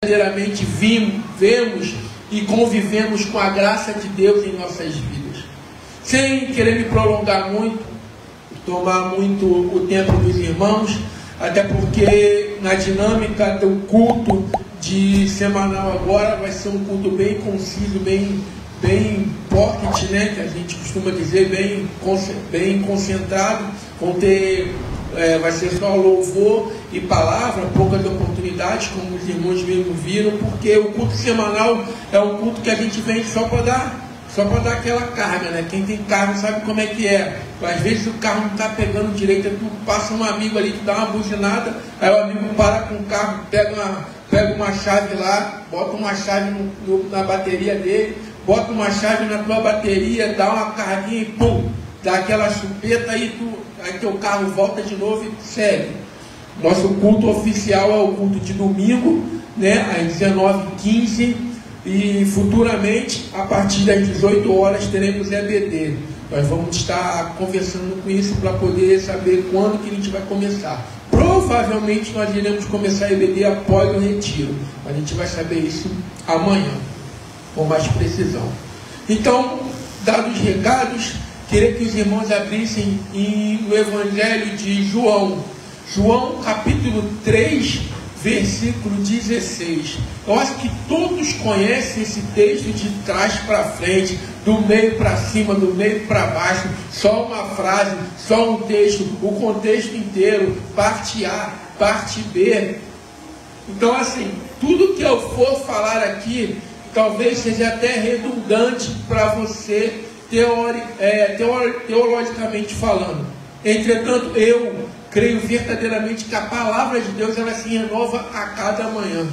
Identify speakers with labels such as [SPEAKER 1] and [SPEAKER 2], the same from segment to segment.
[SPEAKER 1] Verdadeiramente vemos e convivemos com a graça de Deus em nossas vidas. Sem querer me prolongar muito, tomar muito o tempo dos irmãos, até porque na dinâmica do culto de semanal agora vai ser um culto bem conciso, bem pocket, né, que a gente costuma dizer, bem concentrado. Vai ser só louvor e palavra, poucas oportunidades, como os irmãos mesmo viram, porque o culto semanal é um culto que a gente vem só para dar aquela carga, né? Quem tem carro sabe como é que é. Às vezes o carro não está pegando direito, tu passa um amigo ali que dá uma buzinada, aí o amigo para com o carro, pega uma chave lá, bota uma chave na bateria dele, bota uma chave na tua bateria, dá uma carguinha e pum, dá aquela chupeta aí teu carro volta de novo e segue. Nosso culto oficial é o culto de domingo, né, às 19h15, e futuramente, a partir das 18 horas, teremos EBD. Nós vamos estar conversando com isso para poder saber quando que a gente vai começar. Provavelmente nós iremos começar EBD após o retiro. A gente vai saber isso amanhã, com mais precisão. Então, dados os recados, queria que os irmãos abrissem no Evangelho de João. João capítulo 3, versículo 16. Eu acho que todos conhecem esse texto de trás para frente, do meio para cima, do meio para baixo, só uma frase, só um texto, o contexto inteiro, parte A, parte B. Então, assim, tudo que eu for falar aqui, talvez seja até redundante para você, teologicamente falando. Entretanto, eu creio verdadeiramente que a palavra de Deus ela se renova a cada manhã,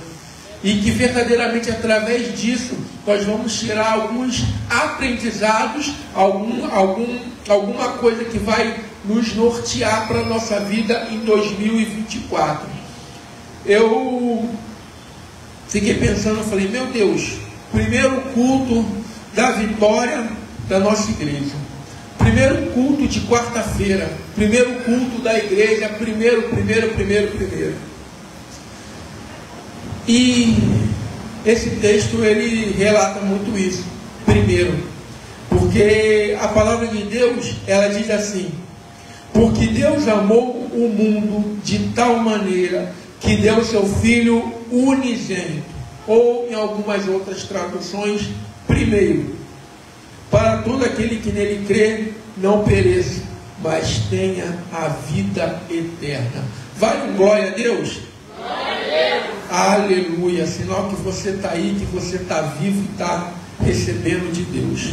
[SPEAKER 1] e que verdadeiramente através disso nós vamos tirar alguns aprendizados, alguma coisa que vai nos nortear para a nossa vida em 2024. Eu fiquei pensando, falei, meu Deus, primeiro culto da vitória da nossa igreja, primeiro culto de quarta-feira, primeiro culto da igreja, primeiro. E esse texto ele relata muito isso. Primeiro, porque a palavra de Deus ela diz assim: porque Deus amou o mundo de tal maneira que deu seu Filho unigênito, ou em algumas outras traduções, primeiro, para todo aquele que nele crê não pereça, mas tenha a vida eterna. Vale glória a Deus? Glória a Deus. Aleluia, sinal que você está aí, que você está vivo e está recebendo de Deus.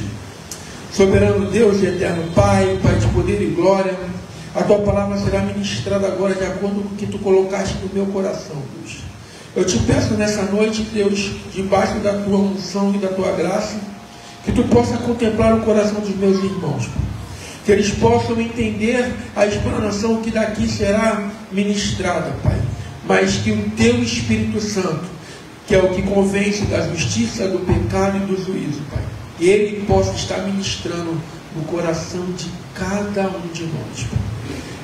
[SPEAKER 1] Soberano Deus e eterno Pai, Pai de poder e glória, a Tua palavra será ministrada agora de acordo com o que Tu colocaste no meu coração, Deus. Eu te peço nessa noite, Deus, debaixo da Tua unção e da Tua graça, que Tu possa contemplar o coração dos meus irmãos, que eles possam entender a explanação que daqui será ministrada, Pai, mas que o Teu Espírito Santo, que é o que convence da justiça, do pecado e do juízo, Pai, Ele possa estar ministrando no coração de cada um de nós, Pai.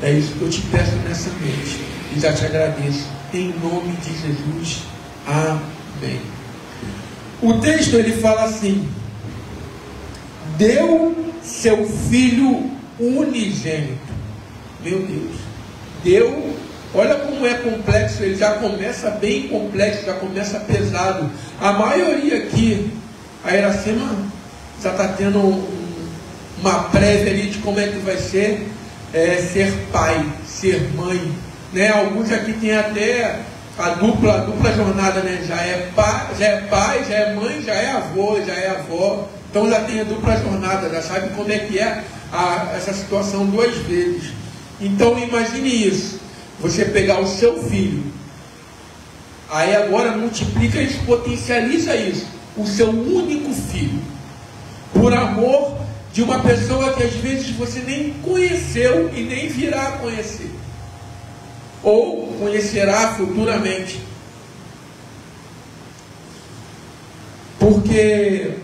[SPEAKER 1] É isso que eu te peço nessa noite, e já te agradeço, em nome de Jesus, amém. O texto ele fala assim: deu seu Filho unigênito. Meu Deus, deu. Olha como é complexo, ele já começa bem complexo, já começa pesado. A maioria aqui, a Iracema já está tendo uma prévia ali de como é que vai ser ser pai, ser mãe, né? Alguns aqui tem até a dupla jornada, né? Já é pai, já é mãe, já é avô, já é avó. Então já tem a dupla jornada, já sabe como é que é essa situação duas vezes. Então imagine isso, você pegar o seu filho, aí agora multiplica isso, potencializa isso, o seu único filho, por amor de uma pessoa que às vezes você nem conheceu e nem virá a conhecer, ou conhecerá futuramente. Porque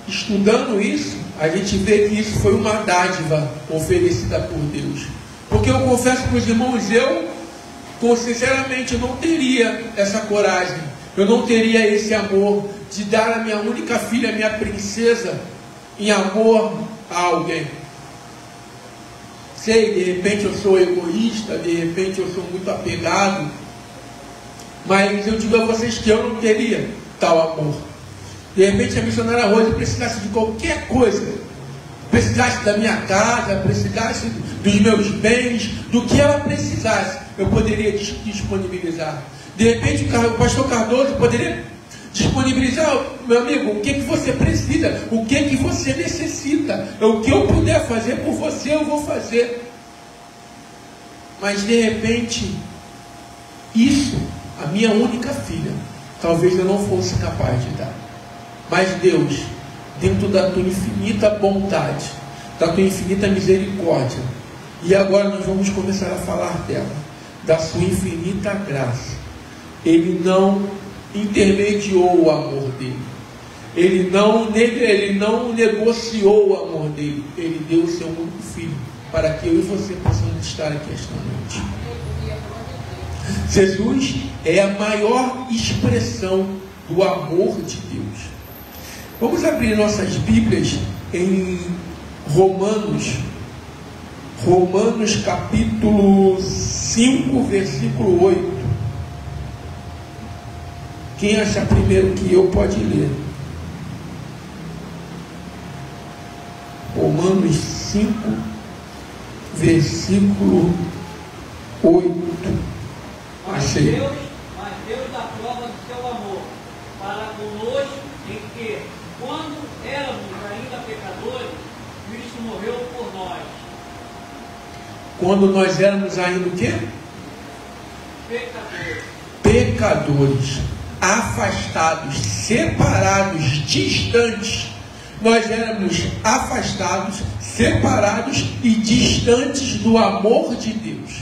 [SPEAKER 1] estudando isso, a gente vê que isso foi uma dádiva oferecida por Deus. Porque eu confesso para os irmãos, eu sinceramente não teria essa coragem, eu não teria esse amor de dar a minha única filha, a minha princesa, em amor a alguém. Sei, de repente eu sou egoísta, de repente eu sou muito apegado, mas eu digo a vocês que eu não teria tal amor. De repente a missionária Rose precisasse de qualquer coisa, precisasse da minha casa, precisasse dos meus bens, do que ela precisasse, eu poderia disponibilizar. De repente o pastor Cardoso poderia disponibilizar, meu amigo, o que você precisa, o que você necessita, o que eu puder fazer por você, eu vou fazer. Mas de repente, isso, a minha única filha, talvez eu não fosse capaz de dar. Mas Deus, dentro da tua infinita bondade, da tua infinita misericórdia, e agora nós vamos começar a falar dela, da sua infinita graça, Ele não intermediou o amor dele, Ele não negociou o amor dele, Ele deu o seu único filho, para que eu e você possamos estar aqui esta noite. Jesus é a maior expressão do amor de Deus. Vamos abrir nossas Bíblias em Romanos capítulo 5, versículo 8. Quem achar primeiro que eu pode ler. Romanos 5, versículo 8. Achei.
[SPEAKER 2] Mas Deus dá prova do seu amor para conosco em que, quando éramos ainda pecadores, Cristo morreu por nós.
[SPEAKER 1] Quando nós éramos ainda o quê? Pecadores, afastados, separados, distantes. Nós éramos afastados, separados e distantes do amor de Deus.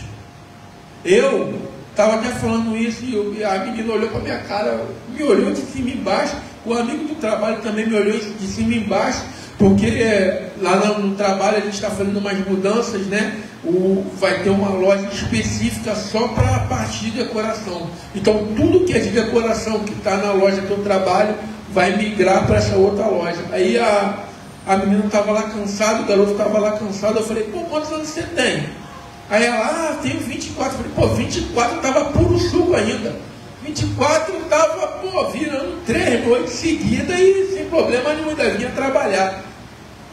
[SPEAKER 1] Eu estava até falando isso e a menina olhou para a minha cara, me olhou de cima e embaixo. O amigo do trabalho também me olhou de cima e embaixo, porque lá no trabalho a gente está fazendo umas mudanças, né? Vai ter uma loja específica só para a parte de decoração. Então tudo que é de decoração que está na loja que eu trabalho vai migrar para essa outra loja. Aí a menina estava lá cansada, o garoto estava lá cansado. Eu falei, pô, quantos anos você tem? Aí ela, tenho 24. Eu falei, pô, 24 estava puro suco ainda. 24 estava, pô, virando 3 noites seguidas e sem problema nenhum, ainda vinha trabalhar.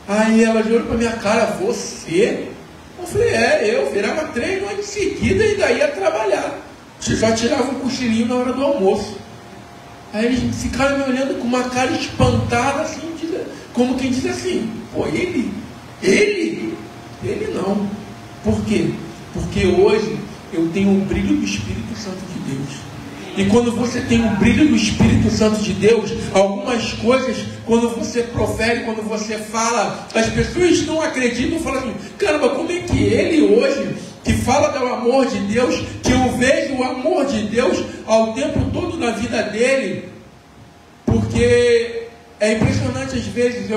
[SPEAKER 1] Aí ela olhou para minha cara, você? Eu falei, eu virava 3 noites seguidas e daí ia trabalhar. Você só tirava um cochilinho na hora do almoço. Aí eles ficaram me olhando com uma cara espantada, assim, como quem diz assim, pô, ele não. Por quê? Porque hoje eu tenho um brilho do Espírito Santo de Deus. E quando você tem um brilho do Espírito Santo de Deus, algumas coisas, quando você profere, quando você fala, as pessoas não acreditam, falam assim, caramba, como é que ele hoje, que fala do amor de Deus, que eu vejo o amor de Deus ao tempo todo na vida dele, porque é impressionante às vezes,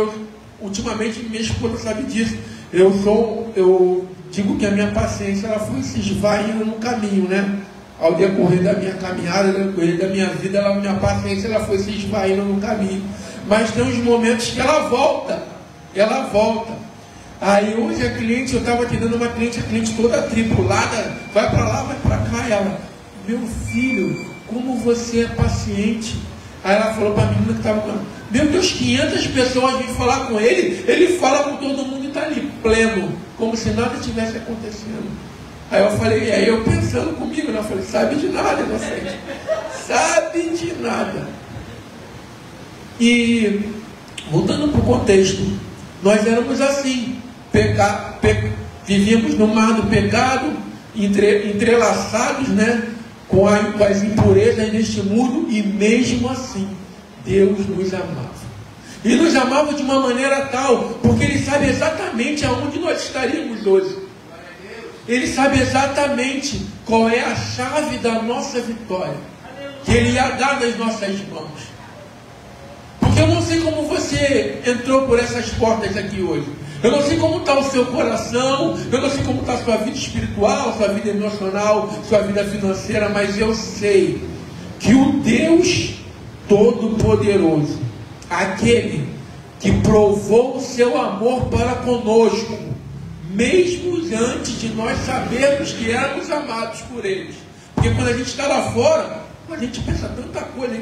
[SPEAKER 1] ultimamente minha esposa sabe disso, eu digo que a minha paciência ela foi se esvaindo no caminho, né? Ao decorrer da minha caminhada, ao decorrer da minha vida, minha paciência ela foi se esvaindo no caminho. Mas tem uns momentos que ela volta. Aí hoje a cliente, eu estava atendendo uma cliente, a cliente toda atribulada, vai para lá, vai para cá, e ela, meu filho, como você é paciente. Aí ela falou para a menina que estava com, meu Deus, 500 pessoas vêm falar com ele fala com todo mundo e está ali, pleno, como se nada tivesse acontecendo. Aí eu falei, aí eu pensando comigo, né? Eu falei, sabe de nada, inocente. Sabe de nada. E, voltando para o contexto, nós éramos assim, vivíamos no mar do pecado, entrelaçados, né? Com as impurezas deste mundo, e mesmo assim, Deus nos amava. E nos amava de uma maneira tal, porque Ele sabe exatamente aonde nós estaríamos hoje. Ele sabe exatamente qual é a chave da nossa vitória, que Ele ia dar nas nossas mãos. Porque eu não sei como você entrou por essas portas aqui hoje. Eu não sei como está o seu coração, eu não sei como está a sua vida espiritual, sua vida emocional, sua vida financeira, mas eu sei que o Deus Todo-Poderoso, aquele que provou o seu amor para conosco, mesmo antes de nós sabermos que éramos amados por eles. Porque quando a gente está lá fora, a gente pensa tanta coisa,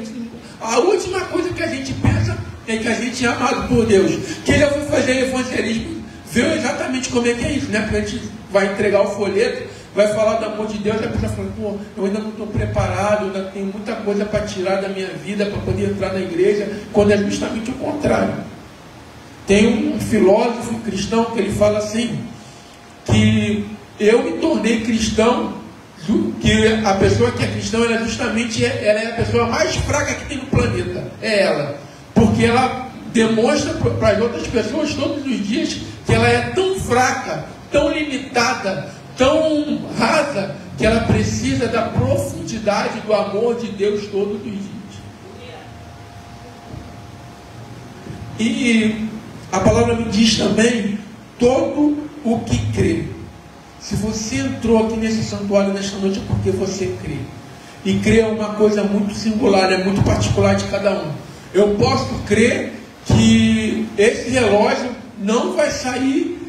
[SPEAKER 1] a última coisa que a gente pensa é que a gente é amado por Deus. Quem já foi fazer evangelismo viu exatamente como é que é isso, né? Porque a gente vai entregar o folheto, vai falar do amor de Deus, e a pessoa fala, pô, eu ainda não estou preparado, ainda tenho muita coisa para tirar da minha vida, para poder entrar na igreja, quando é justamente o contrário. Tem um filósofo cristão que ele fala assim, que eu me tornei cristão, que a pessoa que é cristã, ela justamente ela é a pessoa mais fraca que tem no planeta, é ela, porque ela demonstra para as outras pessoas todos os dias que ela é tão fraca, tão limitada, tão rasa, que ela precisa da profundidade do amor de Deus todos os dias. E a palavra me diz também, todo o que crê. Se você entrou aqui nesse santuário nesta noite é porque você crê. E crer é uma coisa muito singular, é muito particular de cada um. Eu posso crer que esse relógio não vai sair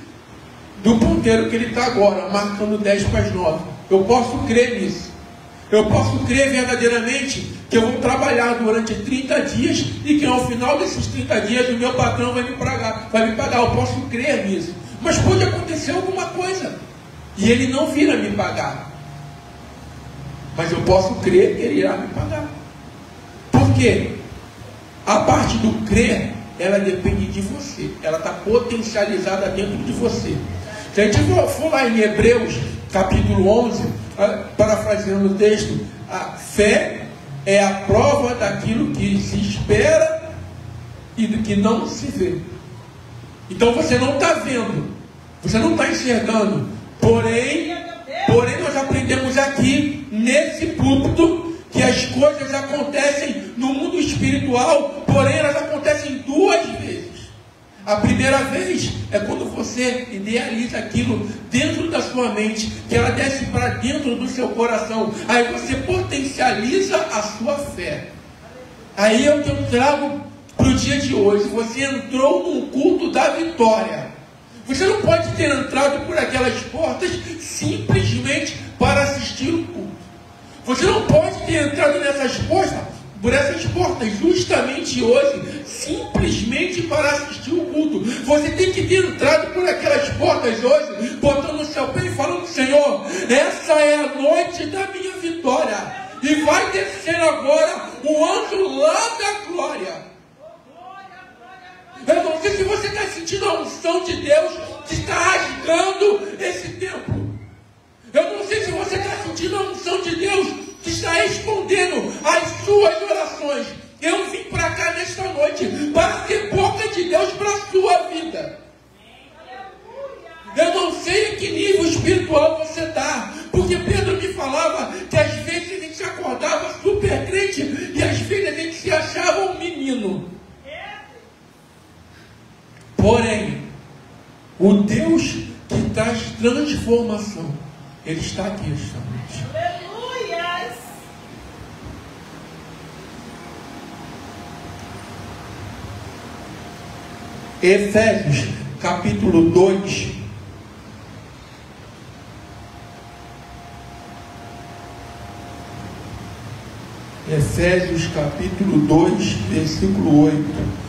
[SPEAKER 1] do ponteiro que ele está agora, marcando 10 para as 9. Eu posso crer nisso. Eu posso crer verdadeiramente que eu vou trabalhar durante 30 dias e que ao final desses 30 dias o meu patrão vai me pagar. Eu posso crer nisso. Mas pode acontecer alguma coisa e ele não vir a me pagar. Mas eu posso crer que ele irá me pagar. Por quê? A parte do crer, ela depende de você. Ela está potencializada dentro de você. Se a gente for lá em Hebreus, capítulo 11, parafraseando o texto, a fé é a prova daquilo que se espera e do que não se vê. Então você não está vendo, você não está enxergando, porém nós aprendemos aqui, nesse púlpito, que as coisas acontecem no mundo espiritual, porém elas acontecem duas vezes. A primeira vez é quando você idealiza aquilo dentro da sua mente, que ela desce para dentro do seu coração, aí você potencializa a sua fé. Aí é o que eu trago para o dia de hoje. Você entrou num culto da vitória. Você não pode ter entrado por aquelas portas simplesmente para assistir o culto. Você não pode ter entrado por essas portas justamente hoje, simplesmente para assistir o culto. Você tem que ter entrado por aquelas portas hoje, botando o seu pé e falando, Senhor, essa é a noite da minha vitória. E vai descer agora o anjo lá da glória. Eu não sei se você está sentindo a unção de Deus que está rasgando esse templo. Eu não sei se você está sentindo a unção de Deus que está respondendo às suas orações. Eu vim para cá nesta noite para ser boca de Deus para a sua vida. Eu não sei em que nível espiritual você está, porque Pedro me falava que às vezes a gente se acordava super crente e às vezes a gente se achava um menino. Porém, o Deus que traz transformação, Ele está aqui esta noite.
[SPEAKER 3] Aleluias!
[SPEAKER 1] Efésios, capítulo 2. Efésios, capítulo 2, versículo 8.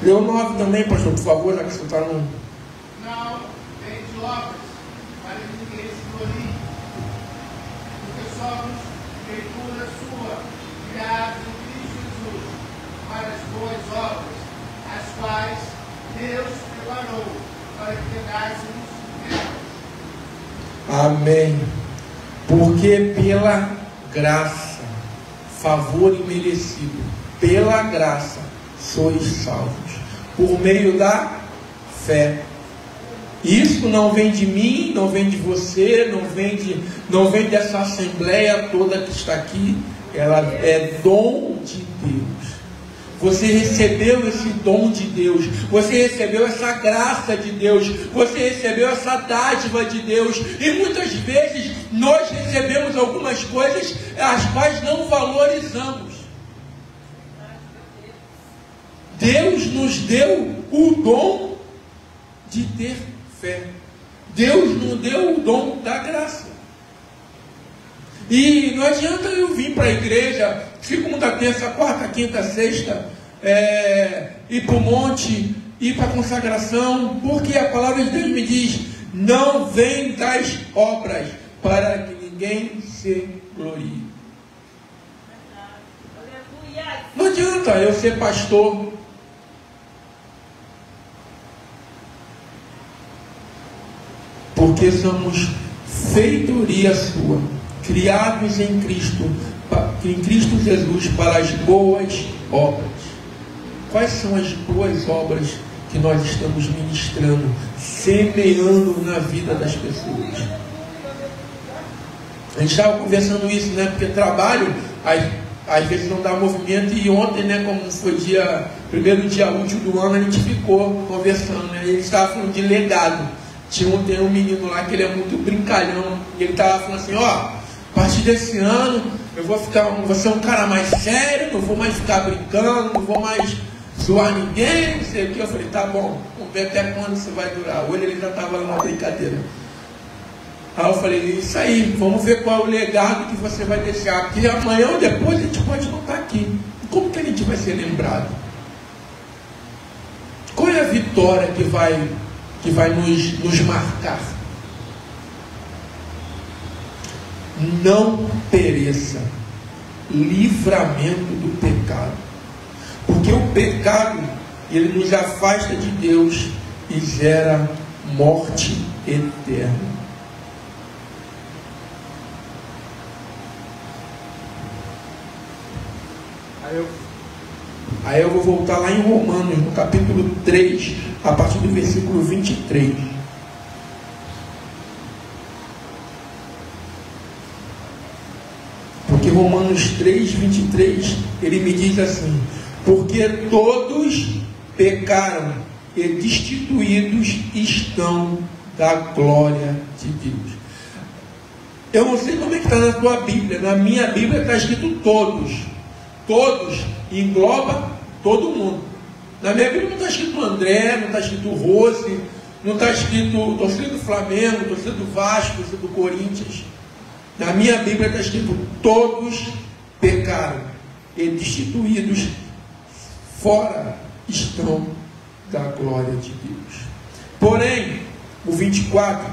[SPEAKER 1] Lê o 9 também, pastor, por favor, já que você está no...
[SPEAKER 4] Não vem de obras, para que ninguém se glorie, porque somos feitura sua, criados em Cristo Jesus, para as boas obras, as quais Deus preparou para que andássemos nelas.
[SPEAKER 1] Amém. Porque pela graça favor imerecido, pela graça sois salvos, por meio da fé. Isso não vem de mim, não vem de você, não vem dessa assembleia toda que está aqui. Ela é dom de Deus. Você recebeu esse dom de Deus, você recebeu essa graça de Deus, você recebeu essa dádiva de Deus, e muitas vezes nós recebemos algumas coisas as quais não valorizamos. Deus nos deu o dom de ter fé. Deus nos deu o dom da graça. E não adianta eu vir para a igreja segunda, terça, quarta, quinta, sexta, ir para o monte, ir para a consagração, porque a palavra de Deus me diz: não vem das obras, para que ninguém se glorie. Não adianta eu ser pastor, porque somos feitoria sua, criados em Cristo Jesus para as boas obras. Quais são as boas obras que nós estamos ministrando, semeando na vida das pessoas? A gente estava conversando isso, né? Porque trabalho, às vezes não dá movimento, e ontem, né, como foi primeiro dia útil do ano, a gente ficou conversando, né? E ele estava falando de legado. Tem um menino lá que ele é muito brincalhão, e ele estava falando assim: ó, a partir desse ano eu vou ser um cara mais sério, não vou mais ficar brincando, não vou mais zoar ninguém, não sei o que. Eu falei: tá bom, vamos ver até quando isso vai durar. Hoje ele já estava lá na brincadeira. Aí eu falei: isso aí, vamos ver qual é o legado que você vai deixar, porque amanhã ou depois a gente pode não estar aqui. Como que a gente vai ser lembrado? Qual é a vitória que vai nos marcar? Não pereça, livramento do pecado, porque o pecado, ele nos afasta de Deus e gera morte eterna. Aí eu vou voltar lá em Romanos, no capítulo 3, a partir do versículo 23. Porque Romanos 3, 23, ele me diz assim: porque todos pecaram e destituídos estão da glória de Deus. Eu não sei como é que está na tua Bíblia. Na minha Bíblia está escrito todos. Todos engloba todo mundo. Na minha Bíblia não está escrito André, não está escrito Rose, não está escrito torcida do Flamengo, torcida do Vasco, torcida do Corinthians. Na minha Bíblia está escrito: todos pecaram e destituídos, fora estão da glória de Deus. Porém, o 24,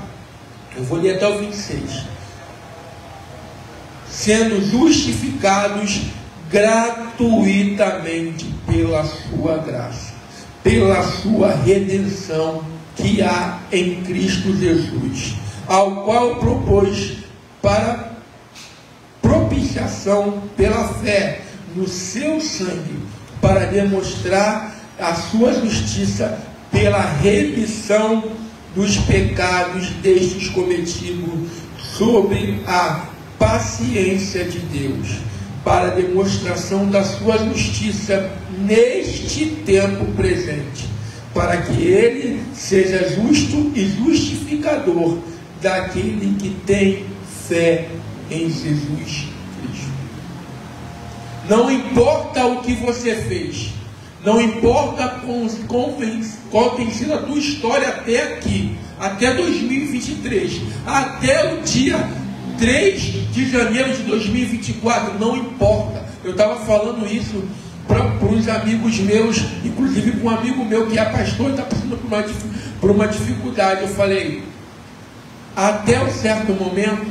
[SPEAKER 1] eu vou ler até o 26. Sendo justificados gratuitamente pela sua graça, pela sua redenção que há em Cristo Jesus, ao qual propôs para propiciação pela fé no seu sangue, para demonstrar a sua justiça pela remissão dos pecados destes cometidos sobre a paciência de Deus, para demonstração da sua justiça neste tempo presente, para que ele seja justo e justificador daquele que tem fé em Jesus Cristo. Não importa o que você fez, não importa qual tem sido a tua história até aqui, até 2023, até o dia 3 de janeiro de 2024, não importa. Eu estava falando isso para os amigos meus, inclusive para um amigo meu que é pastor e está passando por uma dificuldade. Eu falei: até um certo momento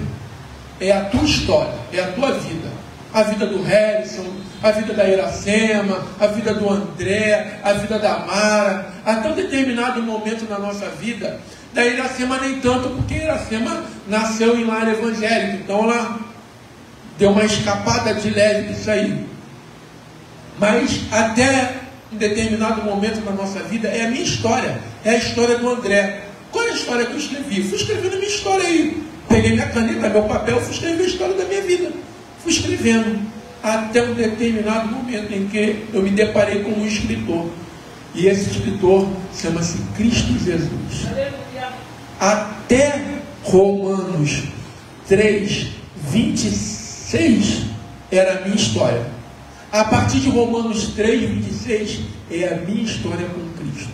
[SPEAKER 1] é a tua história, é a tua vida. A vida do Harrison, a vida da Iracema, a vida do André, a vida da Mara. Até um determinado momento na nossa vida. Da Iracema nem tanto, porque a Iracema nasceu em lar evangélico, então ela deu uma escapada de leve disso aí. Mas até em determinado momento da nossa vida, é a minha história, é a história do André. Qual é a história que eu escrevi? Fui escrevendo a minha história aí. Peguei minha caneta, meu papel, fui escrever a história da minha vida. Fui escrevendo até um determinado momento em que eu me deparei com um escritor. E esse escritor chama-se Cristo Jesus. Até Romanos 3, 26 era a minha história. A partir de Romanos 3, 26 é a minha história com Cristo.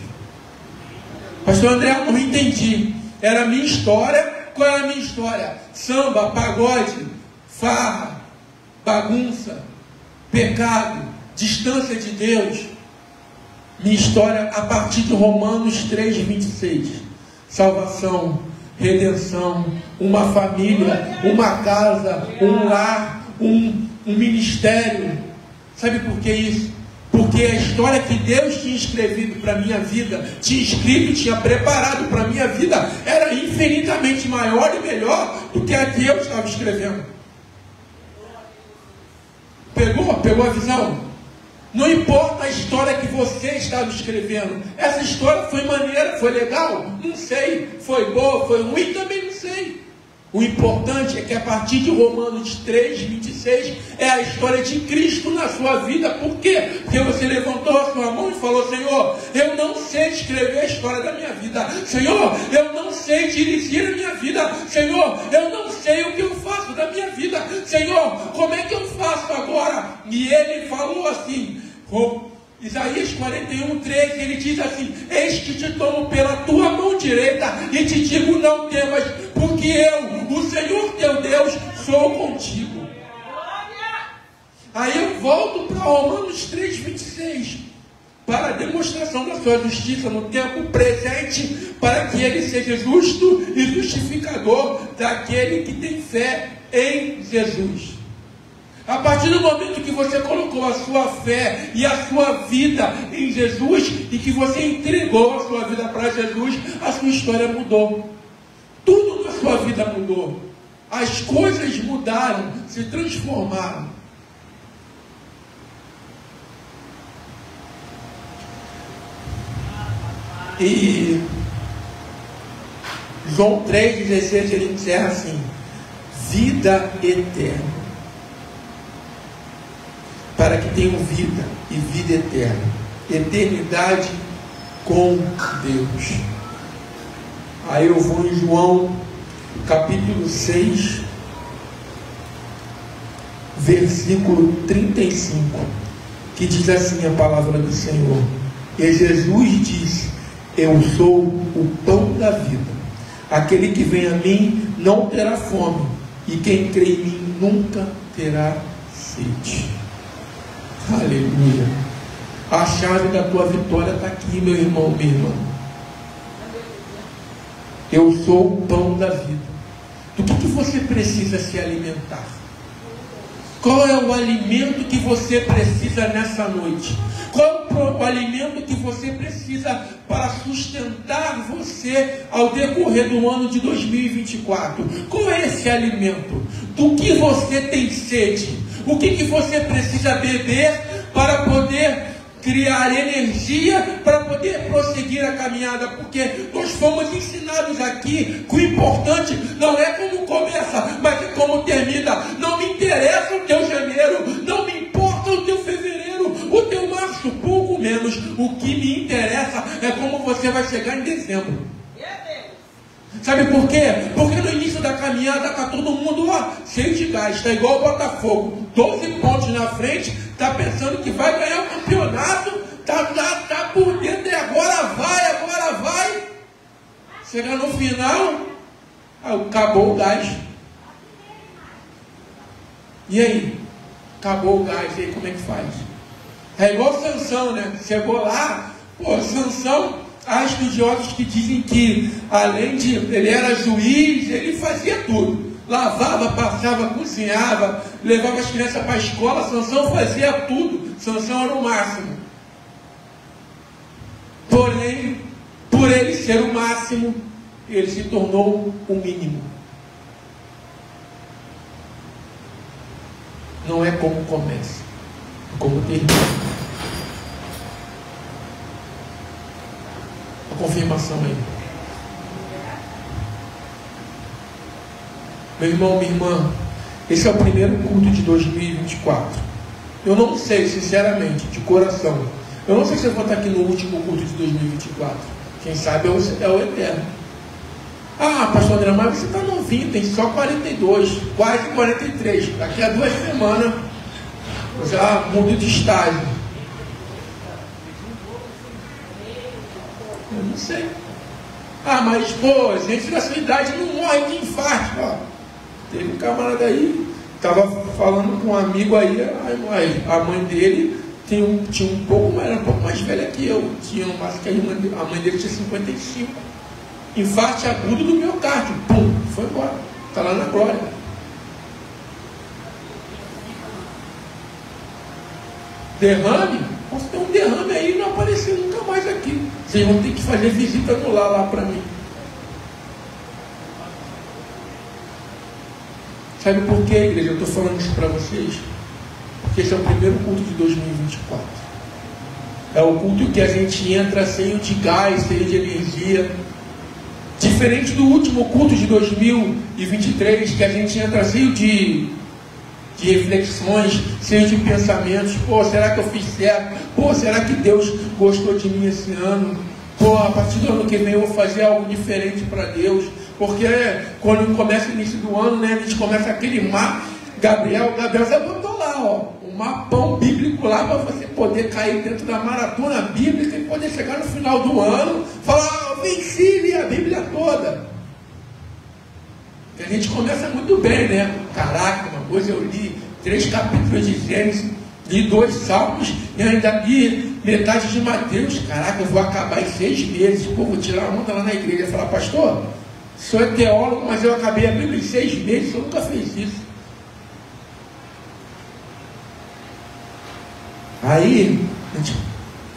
[SPEAKER 1] Pastor André, eu não entendi. Era a minha história. Qual era a minha história? Samba, pagode, farra, bagunça, pecado, distância de Deus. Minha história a partir de Romanos 3, 26. Salvação, redenção, uma família, uma casa, um lar, um ministério. Sabe por que isso? Porque a história que Deus tinha escrevido para a minha vida, tinha escrito, tinha preparado para a minha vida, era infinitamente maior e melhor do que a que eu estava escrevendo. Pegou a visão? Não importa a história que você estava escrevendo. Essa história foi maneira, foi legal? Não sei. Foi boa, foi ruim? Também não sei. O importante é que a partir de Romanos 3, 26, é a história de Cristo na sua vida. Por quê? Porque você levantou a sua mão e falou: Senhor, eu não sei escrever a história da minha vida. Senhor, eu não sei dirigir a minha vida. Senhor, eu não sei o que eu faço da minha vida. Senhor, como é que eu faço agora? E ele falou assim, Isaías 41, 13, ele diz assim: eis que te tomo pela tua mão direita e te digo, não temas, porque eu, o Senhor teu Deus, sou contigo. Aí eu volto para Romanos 3, 26, para a demonstração da sua justiça no tempo presente, para que ele seja justo e justificador daquele que tem fé em Jesus. A partir do momento que você colocou a sua fé e a sua vida em Jesus, e que você entregou a sua vida para Jesus, a sua história mudou. Tudo na sua vida mudou. As coisas mudaram, se transformaram. E João 3,16 ele encerra assim: vida eterna, para que tenham vida e vida eterna, eternidade com Deus. Aí eu vou em João capítulo 6, versículo 35, que diz assim a palavra do Senhor: e Jesus disse: eu sou o pão da vida, aquele que vem a mim não terá fome, e quem crê em mim nunca terá sede. Aleluia. A chave da tua vitória está aqui, meu irmão, minha irmã. Eu sou o pão da vida. Do que você precisa se alimentar? Qual é o alimento que você precisa nessa noite? Qual é o alimento que você precisa para sustentar você ao decorrer do ano de 2024? Qual é esse alimento? Do que você tem sede? O que você precisa beber para poder criar energia, para poder prosseguir a caminhada? Porque nós fomos ensinados aqui que o importante não é como começa, mas é como termina. Não me interessa o teu janeiro, não me importa o teu fevereiro, o teu março, pouco menos. O que me interessa é como você vai chegar em dezembro. Sabe por quê? Porque no início da caminhada está todo mundo cheio de gás, está igual o Botafogo, 12 pontos na frente, está pensando que vai ganhar o campeonato, está por dentro, e agora vai. Chegar no final, acabou o gás. E aí? Acabou o gás, e aí como é que faz? É igual Sansão, né? Chegou lá, Sansão. Há estudiosos que dizem que, além de ele era juiz, ele fazia tudo. Lavava, passava, cozinhava, levava as crianças para a escola. Sansão fazia tudo. Sansão era o máximo. Porém, por ele ser o máximo, ele se tornou o mínimo. não é como começa, é como termina. A confirmação aí. Meu irmão, minha irmã, esse é o primeiro culto de 2024. Eu não sei, sinceramente, de coração, eu não sei se eu vou estar aqui no último culto de 2024. Quem sabe é o eterno. Ah, pastor André, mas você está novinho, tem só 42, quase 43. Daqui a 2 semanas eu já mudo de estágio. Eu não sei. Ah, mas pô, gente da sua idade não morre de infarto. Ó. Teve um camarada aí, estava falando com um amigo aí, a mãe dele tinha um pouco mais velha que eu. Tinha mais que a mãe dele tinha 55. Infarto agudo do miocárdio. Pum, foi embora. Está lá na glória. Derrame? Posso ter um derrame aí e não aparecer nunca mais aqui. Vocês vão ter que fazer visita no lar lá para mim. Sabe por quê, igreja? Eu estou falando isso para vocês. Porque esse é o primeiro culto de 2024. É o culto que a gente entra cheio de gás, cheio de energia. Diferente do último culto de 2023, que a gente entra cheio de reflexões, cheio de pensamentos. Pô, será que eu fiz certo? Pô, será que Deus gostou de mim esse ano? Pô, a partir do ano que vem eu vou fazer algo diferente para Deus. Porque quando começa o início do ano, né, a gente começa aquele mapa. Gabriel já botou lá, ó, um mapão bíblico lá para você poder cair dentro da maratona bíblica e poder chegar no final do ano, falar, venci a Bíblia toda. A gente começa muito bem, né? Caraca, uma coisa, eu li 3 capítulos de Gênesis, li 2 salmos e ainda li metade de Mateus. Caraca, eu vou acabar em 6 meses. Pô, vou tirar a onda lá na igreja e falar, pastor, o senhor é teólogo, mas eu acabei a Bíblia em 6 meses, o senhor nunca fez isso. Aí, a gente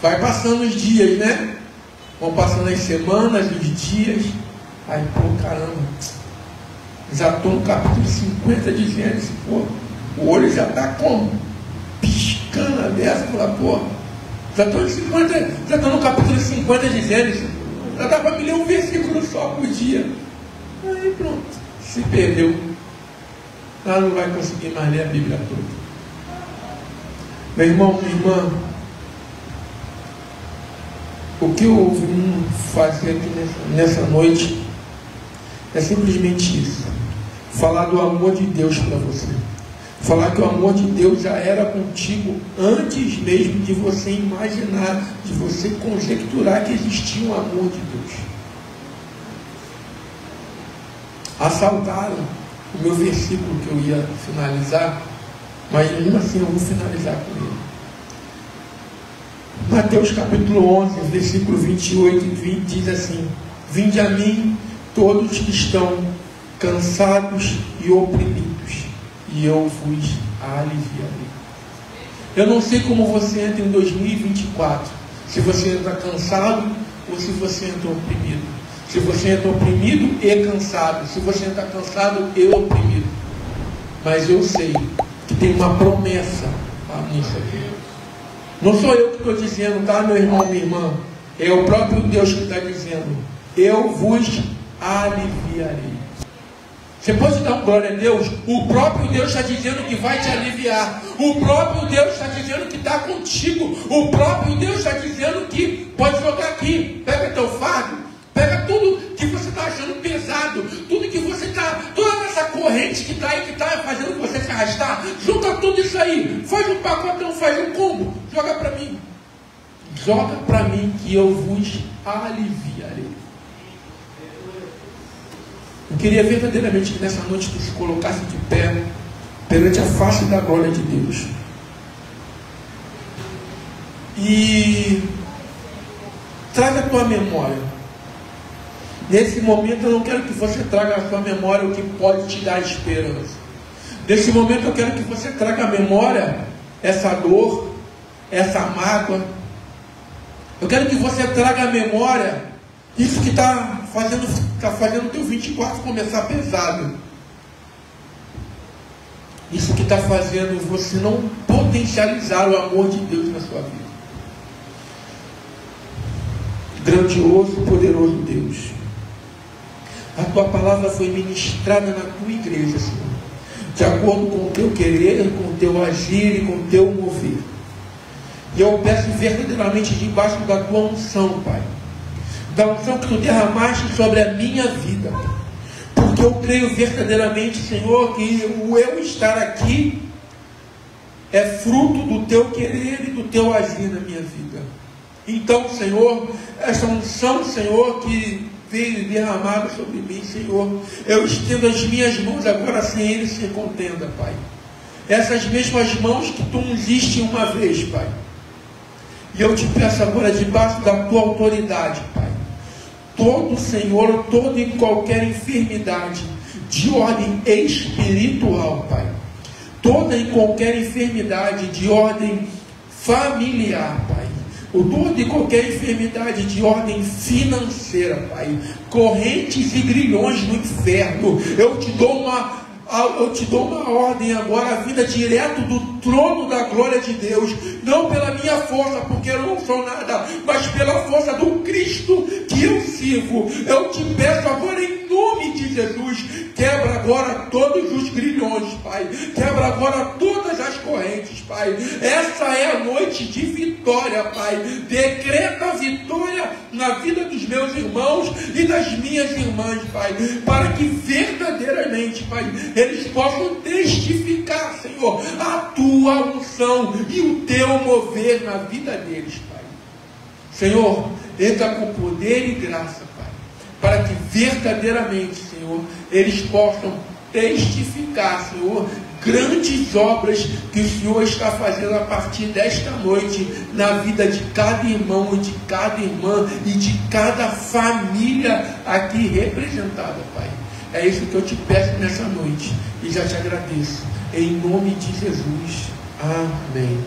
[SPEAKER 1] vai passando os dias, né? Vão passando as semanas, os dias. Aí, pô, caramba, já estou no capítulo 50 de Gênesis, pô, o olho já está como? Piscando a dessa, pô, já estou no capítulo 50 de Gênesis, já dá para me ler um versículo só por dia. Aí pronto, se perdeu. Ela não vai conseguir mais ler a Bíblia toda. Meu irmão, minha irmã, o que eu vim fazer aqui nessa noite é simplesmente isso. Falar do amor de Deus para você. Falar que o amor de Deus já era contigo antes mesmo de você imaginar, de você conjecturar que existia um amor de Deus. Assaltaram o meu versículo que eu ia finalizar, mas mesmo assim eu vou finalizar com ele. Mateus capítulo 11, versículo 28 e 20 diz assim: vinde a mim todos que estão cansados e oprimidos, e eu vos aliviarei. Eu não sei como você entra em 2024, se você entra cansado ou se você entra oprimido. Se você entra oprimido e cansado, se você entra cansado e oprimido. Mas eu sei que tem uma promessa nisso aqui. Não sou eu que estou dizendo, tá, meu irmão, minha irmã? É o próprio Deus que está dizendo: eu vos aliviarei. Você pode dar glória a Deus? O próprio Deus está dizendo que vai te aliviar. O próprio Deus está dizendo que está contigo. O próprio Deus está dizendo que pode jogar aqui. Pega teu fardo. Pega tudo que você está achando pesado. Tudo que você está... toda essa corrente que está aí, que está fazendo você se arrastar. Junta tudo isso aí. Faz um pacotão, faz um combo. Joga para mim. Joga para mim que eu vos aliviarei. Eu queria verdadeiramente que nessa noite tu se colocasse de pé perante a face da glória de Deus. E traga a tua memória. Nesse momento eu não quero que você traga à sua memória o que pode te dar esperança. Nesse momento eu quero que você traga à memória essa dor, essa mágoa. Eu quero que você traga à memória isso que está fazendo o teu 24 começar pesado. Isso que está fazendo você não potencializar o amor de Deus na sua vida. Grandioso, poderoso Deus, a tua palavra foi ministrada na tua igreja, Senhor, de acordo com o teu querer, com o teu agir e com o teu mover. E eu peço verdadeiramente debaixo da tua unção, Pai, da unção que tu derramaste sobre a minha vida, porque eu creio verdadeiramente, Senhor, que o eu estar aqui é fruto do teu querer e do teu agir na minha vida. Então, Senhor, essa unção, Senhor, que veio derramada sobre mim, Senhor, eu estendo as minhas mãos agora sem ele se contenda, Pai. Essas mesmas mãos que tu ungiste uma vez, Pai. E eu te peço agora, debaixo da tua autoridade, Pai, todo, Senhor, toda e qualquer enfermidade de ordem espiritual, Pai, toda e qualquer enfermidade de ordem familiar, Pai, toda e qualquer enfermidade de ordem financeira, Pai, correntes e grilhões no inferno, eu te dou uma ordem agora, vinda direto do trono da glória de Deus, não pela minha força, porque eu não sou nada, mas pela força do Cristo que eu sirvo. Eu te peço agora em nome de Jesus, quebra agora todos os grilhões, Pai, quebra agora todas as correntes, Pai. Essa é a noite de vitória, Pai. Decreta a vitória na vida dos meus irmãos e das minhas irmãs, Pai, para que verdadeiramente, Pai, eles possam testificar, Senhor, a tua unção e o teu mover na vida deles, Pai. Senhor, entra com poder e graça, Pai, para que verdadeiramente, Senhor, eles possam testificar, Senhor, grandes obras que o Senhor está fazendo a partir desta noite na vida de cada irmão e de cada irmã e de cada família aqui representada, Pai. É isso que eu te peço nessa noite e já te agradeço. Em nome de Jesus. Amém.